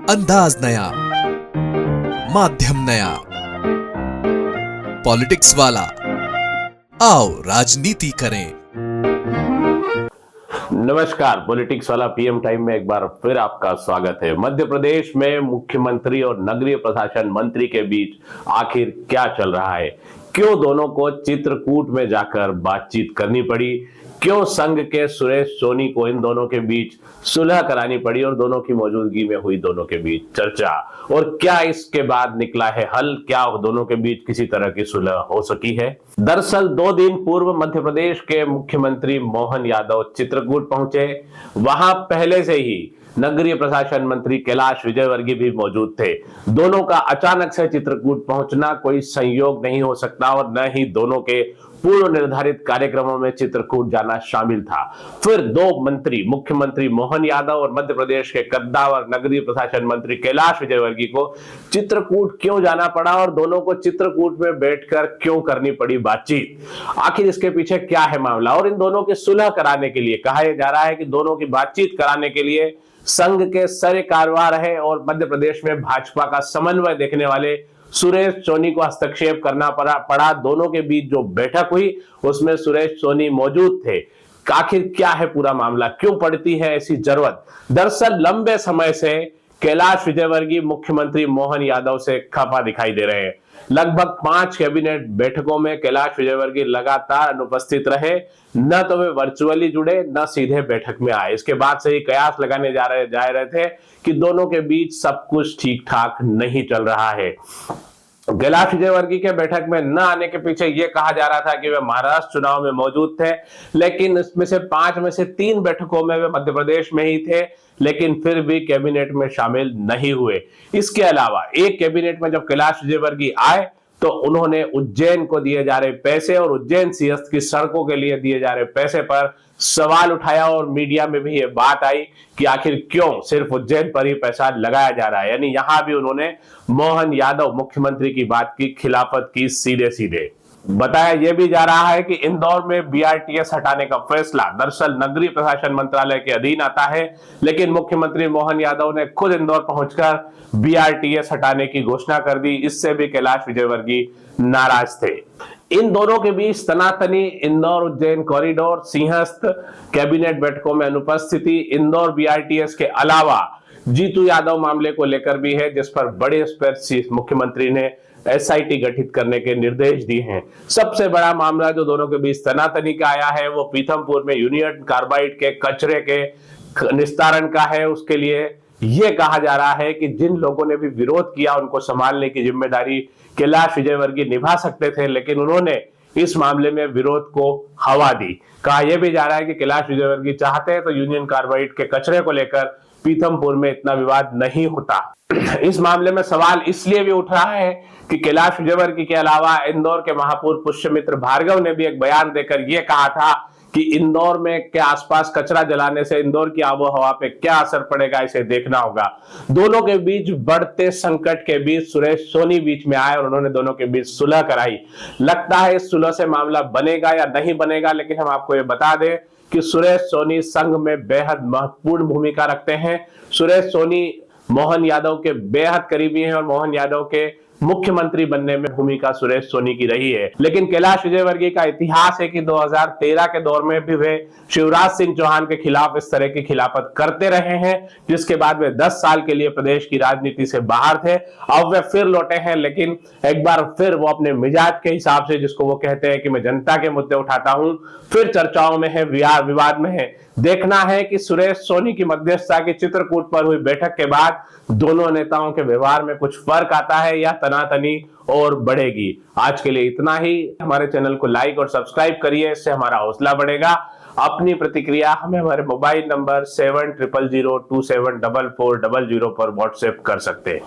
अंदाज नया, माध्यम नया, पॉलिटिक्स वाला, आओ राजनीति करें। नमस्कार, पॉलिटिक्स वाला पीएम टाइम में एक बार फिर आपका स्वागत है। मध्य प्रदेश में मुख्यमंत्री और नगरीय प्रशासन मंत्री के बीच आखिर क्या चल रहा है? क्यों दोनों को चित्रकूट में जाकर बातचीत करनी पड़ी? क्यों संघ के सुरेश सोनी को इन दोनों के बीच सुलह करानी पड़ी और दोनों की मौजूदगी में हुई दोनों के बीच चर्चा? और क्या इसके बाद निकला है हल? क्या दोनों के बीच किसी तरह की सुलह हो सकी है? दरअसल 2 दिन पूर्व मध्य प्रदेश के मुख्यमंत्री मोहन यादव चित्रकूट पहुंचे। वहां पहले से ही नगरीय प्रशासन मंत्री कैलाश विजयवर्गीय भी मौजूद थे। दोनों का अचानक से चित्रकूट पहुंचना कोई संयोग नहीं हो सकता और न ही दोनों के पूर्व निर्धारित कार्यक्रमों में चित्रकूट जाना शामिल था। फिर 2 मंत्री, मुख्यमंत्री मोहन यादव और मध्य प्रदेश के कद्दावर नगरीय प्रशासन मंत्री कैलाश विजयवर्गीय को चित्रकूट क्यों जाना पड़ा और दोनों को चित्रकूट में बैठकर क्यों करनी पड़ी बातचीत? आखिर इसके पीछे क्या है मामला? और इन दोनों की सुलह कराने के लिए कहा जा रहा है कि दोनों की बातचीत कराने के लिए संघ के सरे कारवार है और मध्य प्रदेश में भाजपा का समन्वय देखने वाले सुरेश सोनी को हस्तक्षेप करना पड़ा। दोनों के बीच जो बैठक हुई उसमें सुरेश सोनी मौजूद थे। आखिर क्या है पूरा मामला? क्यों पड़ती है ऐसी जरूरत? दरअसल लंबे समय से कैलाश विजयवर्गीय मुख्यमंत्री मोहन यादव से खफा दिखाई दे रहे हैं। लगभग 5 कैबिनेट बैठकों में कैलाश विजयवर्गीय लगातार अनुपस्थित रहे। न तो वे वर्चुअली जुड़े, न सीधे बैठक में आए। इसके बाद से ही कयास लगाने जा रहे थे कि दोनों के बीच सब कुछ ठीक ठाक नहीं चल रहा है। कैलाश विजयवर्गीय के बैठक में न आने के पीछे यह कहा जा रहा था कि वे महाराष्ट्र चुनाव में मौजूद थे, लेकिन इसमें से 5 में से 3 बैठकों में वे मध्य प्रदेश में ही थे, लेकिन फिर भी कैबिनेट में शामिल नहीं हुए। इसके अलावा एक कैबिनेट में जब कैलाश विजयवर्गीय आए तो उन्होंने उज्जैन को दिए जा रहे पैसे और उज्जैन सिंहस्थ की सड़कों के लिए दिए जा रहे पैसे पर सवाल उठाया और मीडिया में भी ये बात आई कि आखिर क्यों सिर्फ उज्जैन पर ही पैसा लगाया जा रहा है। यानी यहां भी उन्होंने मोहन यादव मुख्यमंत्री की बात की खिलाफत की सीधे सीधे। बताया यह भी जा रहा है कि इंदौर में बीआरटीएस हटाने का फैसला दरअसल नगरीय प्रशासन मंत्रालय के अधीन आता है, लेकिन मुख्यमंत्री मोहन यादव ने खुद इंदौर पहुंचकर बीआरटीएस हटाने की घोषणा कर दी। इससे भी कैलाश विजयवर्गीय नाराज थे। इन दोनों के बीच तनातनी, इंदौर उज्जैन कॉरिडोर, सिंहस्थ कैबिनेट बैठकों में अनुपस्थिति, इंदौर बीआरटीएस के अलावा जीतू यादव मामले को लेकर भी है, जिस पर बड़े स्तर से मुख्यमंत्री ने एसआईटी गठित करने के निर्देश दिए हैं। सबसे बड़ा मामला जो दोनों के बीच तनातनी का आया है वो पीथमपुर में यूनियन कार्बाइड के कचरे के निस्तारण का है। उसके लिए यह कहा जा रहा है कि जिन लोगों ने भी विरोध किया उनको संभालने की जिम्मेदारी कैलाश विजयवर्गीय निभा सकते थे, लेकिन उन्होंने इस मामले में विरोध को हवा दी। कहा यह भी जा रहा है कि कैलाश विजयवर्गीय चाहते हैं तो यूनियन कार्बाइड के कचरे को लेकर पीथमपुर में इतना विवाद नहीं होता। इस मामले में सवाल इसलिए भी उठ रहा है कि कैलाश विजयवर्गीय के अलावा इंदौर के महापौर पुष्यमित्र भार्गव ने भी एक बयान देकर यह कहा था कि इंदौर में के आसपास कचरा जलाने से इंदौर की आबोहवा पे क्या असर पड़ेगा, इसे देखना होगा। दोनों के बीच बढ़ते संकट के बीच सुरेश सोनी बीच में आए और उन्होंने दोनों के बीच सुलह कराई। लगता है इस सुलह से मामला बनेगा या नहीं बनेगा, लेकिन हम आपको ये बता दें कि सुरेश सोनी संघ में बेहद महत्वपूर्ण भूमिका रखते हैं। सुरेश सोनी मोहन यादव के बेहद करीबी हैं और मोहन यादव के मुख्यमंत्री बनने में भूमिका सुरेश सोनी की रही है। लेकिन कैलाश विजयवर्गीय का इतिहास है कि 2013 के दौर में भी वे शिवराज सिंह चौहान के खिलाफ इस तरह की खिलाफत करते रहे हैं, जिसके बाद वे 10 साल के लिए प्रदेश की राजनीति से बाहर थे। अब वे फिर लौटे हैं, लेकिन एक बार फिर वो अपने मिजाज के हिसाब से, जिसको वो कहते हैं कि मैं जनता के मुद्दे उठाता हूं, फिर चर्चाओं में है, विवाद में है। देखना है कि सुरेश सोनी की मध्यस्थता की चित्रकूट पर हुई बैठक के बाद दोनों नेताओं के व्यवहार में कुछ फर्क आता है या तनातनी और बढ़ेगी। आज के लिए इतना ही। हमारे चैनल को लाइक और सब्सक्राइब करिए, इससे हमारा हौसला बढ़ेगा। अपनी प्रतिक्रिया हमें हमारे मोबाइल नंबर 7000274400 पर व्हाट्सएप कर सकते हैं।